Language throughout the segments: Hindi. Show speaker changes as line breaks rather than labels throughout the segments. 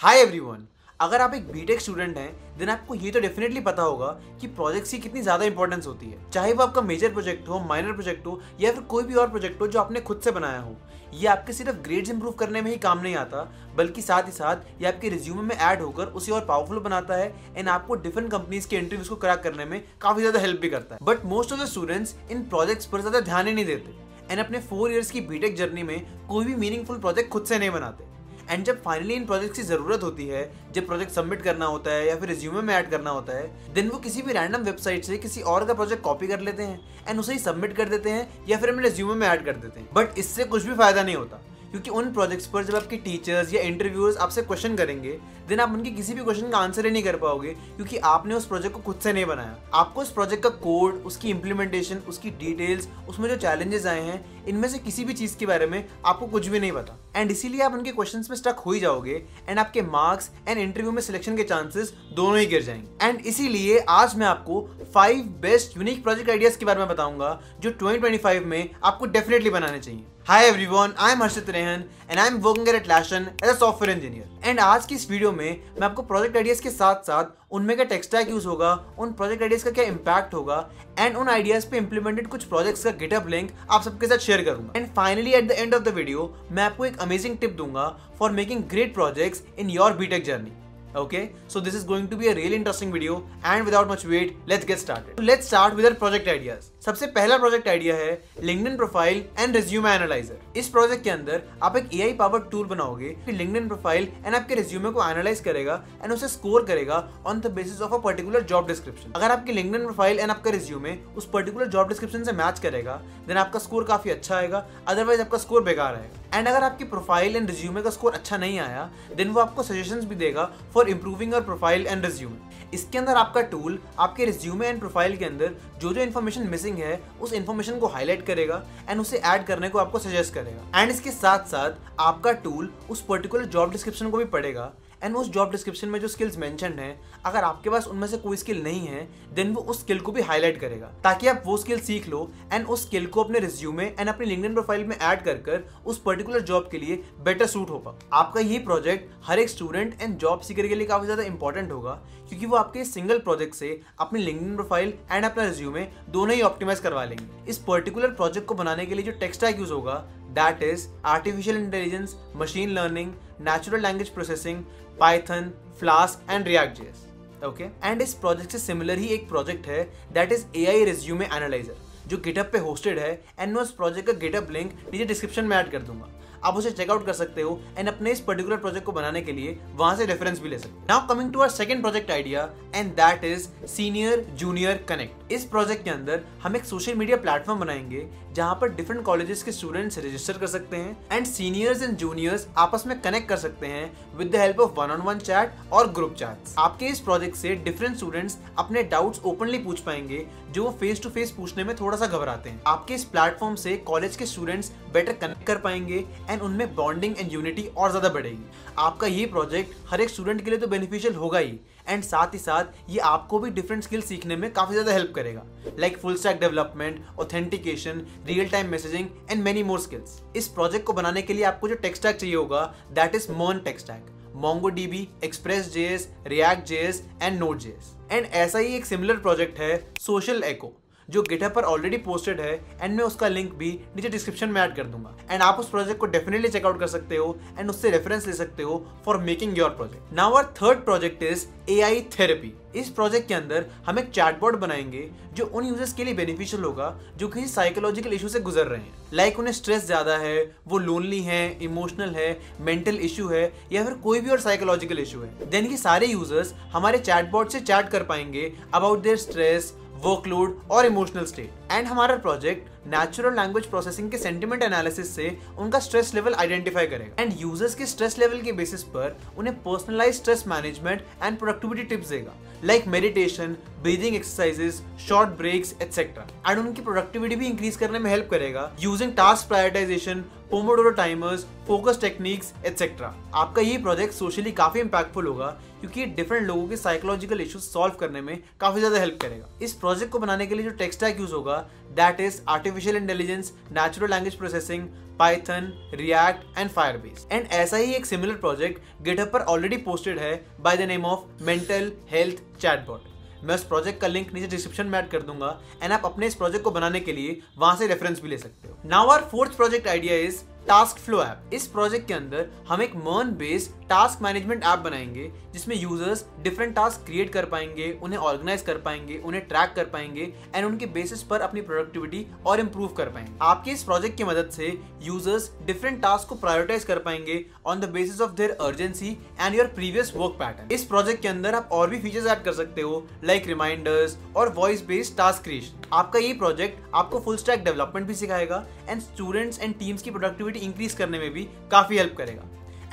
Hi everyone. अगर आप एक बीटेक स्टूडेंट हैं देन आपको ये तो डेफिनेटली पता होगा कि प्रोजेक्ट्स की कितनी ज़्यादा इंपॉर्टेंस होती है। चाहे वो आपका मेजर प्रोजेक्ट हो, माइनर प्रोजेक्ट हो या फिर कोई भी और प्रोजेक्ट हो जो आपने खुद से बनाया हो, ये आपके सिर्फ ग्रेड्स इंप्रूव करने में ही काम नहीं आता, बल्कि साथ ही साथ ये आपके रिज्यूमे में ऐड होकर उसे और पावरफुल बनाता है एंड आपको डिफरेंट कंपनीज के इंटरव्यूज को क्रैक करने में काफ़ी ज़्यादा हेल्प भी करता है। But most of the students in projects पर ज़्यादा ध्यान ही नहीं देते एंड अपने 4 इयर्स की बीटेक जर्नी में कोई भी मीनिंगफुल प्रोजेक्ट खुद से नहीं बनाते। एंड जब फाइनली इन प्रोजेक्ट्स की जरूरत होती है, जब प्रोजेक्ट सबमिट करना होता है या फिर रिज्यूमे में ऐड करना होता है, देन वो किसी भी रैंडम वेबसाइट से किसी और का प्रोजेक्ट कॉपी कर लेते हैं एंड उसे ही सबमिट कर देते हैं या फिर अपने रिज्यूमे में ऐड कर देते हैं। बट इससे कुछ भी फायदा नहीं होता, क्योंकि उन प्रोजेक्ट्स पर जब आपके टीचर्स या इंटरव्यूअर्स आपसे क्वेश्चन करेंगे देन आप उनके किसी भी क्वेश्चन का आंसर ही नहीं कर पाओगे, क्योंकि आपने उस प्रोजेक्ट को खुद से नहीं बनाया। आपको उस प्रोजेक्ट का कोड, उसकी इंप्लीमेंटेशन, उसकी डिटेल्स, उसमें जो चैलेंजेस आए हैं, इनमें से किसी भी चीज़ के बारे में आपको कुछ भी नहीं पता एंड इसीलिए आप उनके क्वेश्चंस में स्टक हो ही जाओगे एंड आपके मार्क्स एंड इंटरव्यू में सिलेक्शन के चांसेस दोनों ही गिर जाएंगे। एंड इसीलिए आज मैं आपको 5 बेस्ट यूनिक प्रोजेक्ट आइडियाज के बारे में बताऊंगा जो 2025 में आपको डेफिनेटली बनाने चाहिए। Hi everyone, I am Harshit Rehan and I am working at Atlassian as a software engineer. And आज की इस वीडियो में मैं आपको प्रोजेक्ट आइडियाज के साथ साथ उनमें क्या टेक स्टैक यूज होगा, उन प्रोजेक्ट आइडियाज का क्या इम्पैक्ट होगा एंड उन आइडियाज पे इंप्लीमेंटेड कुछ प्रोजेक्ट्स का गिटहब लिंक आप सबके साथ शेयर करूंगा। And finally at the end of the video मैं आपको एक अमेजिंग टिप दूंगा for making great projects in your BTech journey. Okay, so this is going to be a really interesting video and without much wait, let's get started. So let's start with our project ideas. सबसे पहला प्रोजेक्ट आइडिया है LinkedIn profile and resume analyser. इस प्रोजेक्ट के अंदर आप एक AI पावर्ड टूल बनाओगे कि LinkedIn प्रोफाइल एंड आपके रिज्यूमे को एनालाइज करेगा एंड उसे स्कोर करेगा on the basis of a particular job description. अगर आपकी LinkedIn प्रोफाइल एंड आपका रिज्यूमे उस पर्टिकुलर जॉब डिस्क्रिप्शन से मैच करेगा देन आपका स्कोर काफी अच्छा आएगा, अदरवाइज आपका स्कोर बेकार आएगा। एंड अगर आपकी प्रोफाइल एंड रिज्यूमे का स्कोर अच्छा नहीं आया देन वो आपको सजेशंस भी देगा for improving your profile and resume. इसके अंदर आपका टूल आपके रिज्यूमे एंड प्रोफाइल के अंदर जो जो इन्फॉर्मेशन मिसिंग है उस इन्फॉर्मेशन को हाईलाइट करेगा एंड उसे ऐड करने को आपको सजेस्ट करेगा। एंड इसके साथ साथ आपका टूल उस पर्टिकुलर जॉब डिस्क्रिप्शन को भी पढ़ेगा एंड उस जॉब डिस्क्रिप्शन में जो स्किल्स मेंशन्ड हैं, अगर आपके पास उनमें से कोई स्किल नहीं है देन वो उस स्किल को भी हाईलाइट करेगा ताकि आप वो स्किल सीख लो एंड उस स्किल को अपने रिज्यूमे एंड अपनी लिंक्डइन प्रोफाइल में ऐड कर उस पर्टिकुलर जॉब के लिए बेटर सूट हो पाओ। आपका ये प्रोजेक्ट हर एक स्टूडेंट एंड जॉब सीकर के लिए काफी ज्यादा इंपॉर्टेंट होगा, क्योंकि वो आपके सिंगल प्रोजेक्ट से अपनी लिंक्डइन प्रोफाइल एंड अपना रिज्यूमे दोनों ही ऑप्टिमाइज करवा लेंगे। इस पर्टिकुलर प्रोजेक्ट को बनाने के लिए जो टेक स्टैक यूज होगा that is artificial intelligence, machine learning, natural language processing, Python, Flask and React JS. Okay, and इस प्रोजेक्ट से सिमिलर ही एक प्रोजेक्ट है that is AI resume analyser जो गिटहब पे होस्टेड है एंड मैं उस प्रोजेक्ट का गिटहब लिंक नीचे डिस्क्रिप्शन में ऐड कर दूंगा। आप उसे चेकआउट कर सकते हो एंड अपने इस पर्टिकुलर प्रोजेक्ट को बनाने के लिए वहां से रेफरेंस भी ले सकते हो। Now coming to our second project idea and that is senior junior connect. इस प्रोजेक्ट के अंदर हम एक सोशल मीडिया प्लेटफॉर्म बनाएंगे जहां पर डिफरेंट कॉलेजेस के स्टूडेंट्स रजिस्टर कर सकते हैं एंड सीनियर्स एंड जूनियर्स आपस में कनेक्ट कर सकते हैं with the help of one on one chat और ग्रुप चैट्स। आपके इस प्रोजेक्ट से डिफरेंट स्टूडेंट्स अपने डाउट्स ओपनली पूछ पाएंगे जो वो फेस टू फेस पूछने में थोड़ा सा घबराते हैं। आपके इस प्लेटफॉर्म से कॉलेज के स्टूडेंट्स बेटर कनेक्ट कर पाएंगे एंड उनमें बॉन्डिंग एंड यूनिटी और ज्यादा बढ़ेगी। आपका ये प्रोजेक्ट हर एक स्टूडेंट के लिए तो बेनिफिशियल होगा ही एंड साथ ही साथ ये आपको भी डिफरेंट स्किल सीखने में काफी ज्यादा हेल्प करेगा, like full stack development, authentication, real time messaging and many more skills. इस प्रोजेक्ट को बनाने के लिए आपको जो टेक स्टैक चाहिए होगा दैट इज मर्न tech stack, MongoDB, Express.js, React.js and Node.js। And ऐसा ही एक सिमिलर प्रोजेक्ट है सोशल एको जो गिटहब पर ऑलरेडी पोस्टेड है एंड मैं उसका लिंक भी नीचे डिस्क्रिप्शन में ऐड कर दूंगा एंड आप उस प्रोजेक्ट को डेफिनेटली चेकआउट कर सकते हो एंड उससे रेफरेंस ले सकते हो for making your project. Now our third project is AI therapy. इस प्रोजेक्ट के अंदर हम एक चैटबॉट बनाएंगे जो उन यूजर्स के लिए बेनिफिशियल होगा जो किसी साइकोलॉजिकल इशू से गुजर रहे हैं, लाइक उन्हें स्ट्रेस ज्यादा है, वो लोनली है, इमोशनल है, मेंटल इशू है या फिर कोई भी और साइकोलॉजिकल इशू है। देन ये सारे यूजर्स हमारे चैटबॉट से चैट कर पाएंगे अबाउट देयर स्ट्रेस, वर्कलोड और इमोशनल स्टेट एंड हमारा प्रोजेक्ट नेचुरल लैंग्वेज प्रोसेसिंग के सेंटिमेंट एनालिसिस से उनका स्ट्रेस लेवल आइडेंटिफाई करेगा एंड यूजर्स के स्ट्रेस लेवल के बेसिस पर उन्हें personalise stress management and productivity tips देगा, like meditation, breathing exercises, short breaks etcetera. And उनकी प्रोडक्टिविटी भी इंक्रीज करने में हेल्प करेगा using task prioritisation, pomodoro timers, focus techniques etcetera. आपका ये प्रोजेक्ट सोशली काफी इंपैक्टफुल होगा क्योंकि ये डिफरेंट लोगों के साइकोलॉजिकल इश्यूज सॉल्व करने में काफी ज्यादा हेल्प करेगा। इस प्रोजेक्ट को बनाने के लिए जो टेक स्टैक यूज होगा that is artificial intelligence, natural language processing, Python, react and Firebase. And ऐसा ही एक सिमिलर प्रोजेक्ट गिटहब पर ऑलरेडी पोस्टेड है by the name of mental health chatbot. मैं उस प्रोजेक्ट का लिंक नीचे डिस्क्रिप्शन में ऐड कर दूंगा एंड आप अपने इस प्रोजेक्ट को बनाने के लिए वहां से रेफरेंस भी ले सकते हो। Now our fourth project idea is task flow app. इस प्रोजेक्ट के अंदर हम एक मर्न बेस्ड टास्क मैनेजमेंट ऐप बनाएंगे जिसमें यूजर्स डिफरेंट टास्क क्रिएट कर पाएंगे, उन्हें ऑर्गेनाइज कर पाएंगे, उन्हें ट्रैक कर पाएंगे एंड उनके बेसिस पर अपनी प्रोडक्टिविटी और इंप्रूव कर पाएंगे। आपके इस प्रोजेक्ट की मदद से यूजर्स डिफरेंट टास्क को प्रायोरिटाइज कर पाएंगे on the basis of their urgency and your previous work pattern. इस प्रोजेक्ट के अंदर आप और भी फीचर्स ऐड कर सकते हो लाइक रिमाइंडर्स और वॉइस बेस्ड टास्क क्रिएशन। आपका ये प्रोजेक्ट आपको फुल स्टैक डेवलपमेंट भी सिखाएगा एंड स्टूडेंट्स एंड टीम्स की प्रोडक्टिविटी इंक्रीज करने में भी काफी हेल्प करेगा।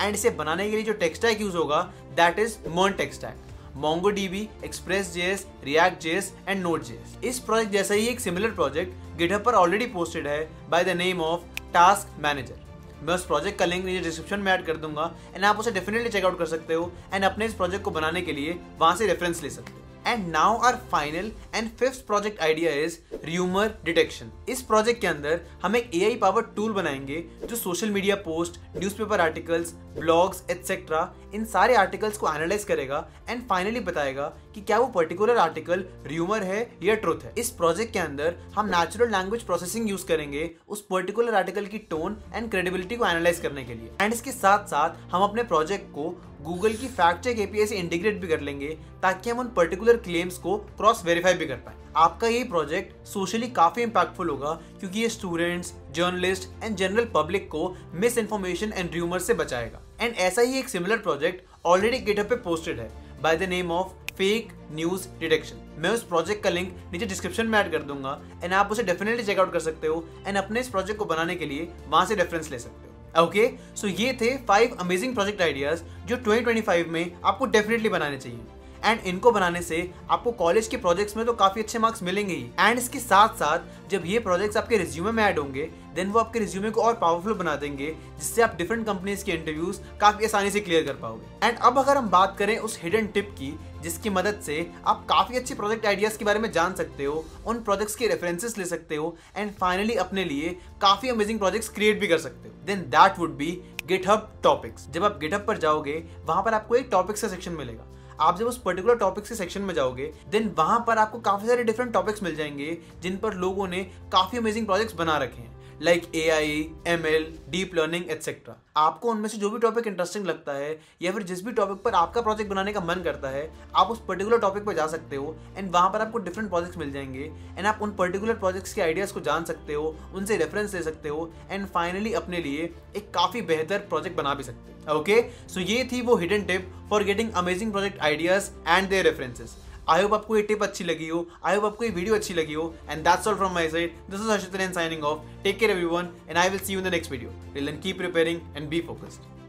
एंड इसे बनाने के लिए जो टेक स्टैक यूज होगा दैट इज मर्न tech stack, MongoDB, Express.js, React.js and Node.js। इस प्रोजेक्ट जैसा ही एक सिमिलर प्रोजेक्ट गिटहब पर ऑलरेडी पोस्टेड है by the name of task manager. मैं उस प्रोजेक्ट का लिंक नीचे डिस्क्रिप्शन में ऐड कर दूंगा एंड आप उसे डेफिनेटली चेकआउट कर सकते हो एंड अपने इस प्रोजेक्ट को बनाने के लिए वहां से रेफरेंस ले सकते हो। And now our final and fifth project idea is rumour detection. इस प्रोजेक्ट के अंदर हम एक AI पावर्ड टूल बनाएंगे जो social media post, newspaper articles, blogs etcetera इन सारे आर्टिकल्स को एनालाइज करेगा एंड फाइनली बताएगा कि क्या वो पर्टिकुलर आर्टिकल र्यूमर है या ट्रुथ है। इस प्रोजेक्ट के अंदर हम नेचुरल लैंग्वेज प्रोसेसिंग यूज करेंगे उस पर्टिकुलर आर्टिकल की टोन एंड क्रेडिबिलिटी को एनालाइज करने के लिए। एंड इसके साथ साथ हम अपने प्रोजेक्ट को गूगल की फैक्ट चेक API से इंटीग्रेट भी कर लेंगे ताकि हम उन पर्टिकुलर क्लेम्स को क्रॉस वेरीफाई भी कर पाए। आपका ये प्रोजेक्ट सोशली काफी इंपैक्टफुल होगा क्योंकि ये students, journalist and general public को मिस इन्फॉर्मेशन एंड र्यूमर से बचाएगा। एंड ऐसा ही एक सिमिलर प्रोजेक्ट ऑलरेडी गिटहब पे पोस्टेड है by the name of fake news detection. मैं उस प्रोजेक्ट का लिंक नीचे डिस्क्रिप्शन में ऐड कर दूंगा एंड आप उसे डेफिनेटली चेकआउट कर सकते हो एंड अपने इस प्रोजेक्ट को बनाने के लिए वहां से रेफरेंस ले सकते हो। ओके, सो ये थे 5 अमेजिंग प्रोजेक्ट आइडियाज जो 2025 में आपको डेफिनेटली बनाने चाहिए। एंड इनको बनाने से आपको कॉलेज के प्रोजेक्ट्स में तो काफी अच्छे मार्क्स मिलेंगे ही। एंड इसके साथ साथ जब ये प्रोजेक्ट्स आपके रिज्यूमे में ऐड होंगे देन वो आपके रिज्यूमे को और पावरफुल बना देंगे जिससे आप डिफरेंट कंपनीज के इंटरव्यूज काफी आसानी से क्लियर कर पाओगे। एंड अब अगर हम बात करें उस हिडन टिप की जिसकी मदद से आप काफी अच्छे प्रोजेक्ट आइडियाज के बारे में जान सकते हो, उन प्रोजेक्ट्स के रेफरेंसेस ले सकते हो एंड फाइनली अपने लिए काफी अमेजिंग प्रोजेक्ट्स क्रिएट भी कर सकते हो, then that would be GitHub topics. जब आप गिटहब पर जाओगे वहां पर आपको एक टॉपिक्स का सेक्शन मिलेगा। आप जब उस पर्टिकुलर टॉपिक्स के सेक्शन में जाओगे देन वहां पर आपको काफी सारे डिफरेंट टॉपिक्स मिल जाएंगे जिन पर लोगों ने काफी अमेजिंग प्रोजेक्ट्स बना रखे हैं like AI, ML, deep learning etcetera. आपको उनमें से जो भी टॉपिक इंटरेस्टिंग लगता है या फिर जिस भी टॉपिक पर आपका प्रोजेक्ट बनाने का मन करता है आप उस पर्टिकुलर टॉपिक पर जा सकते हो एंड वहां पर आपको डिफरेंट प्रोजेक्ट्स मिल जाएंगे एंड आप उन पर्टिकुलर प्रोजेक्ट्स के आइडियाज को जान सकते हो, उनसे रेफरेंस ले सकते हो एंड फाइनली अपने लिए एक काफी बेहतर प्रोजेक्ट बना भी सकते हो। ओके, सो ये थी वो hidden tip for getting amazing project ideas and their references. I hope आपको ये टिप अच्छी लगी हो, आई होप आपको ये वीडियो अच्छी लगी हो and that's all from my side. This is Harshit signing off. Take care everyone and I will see you in the next video. Till then keep preparing and be focused.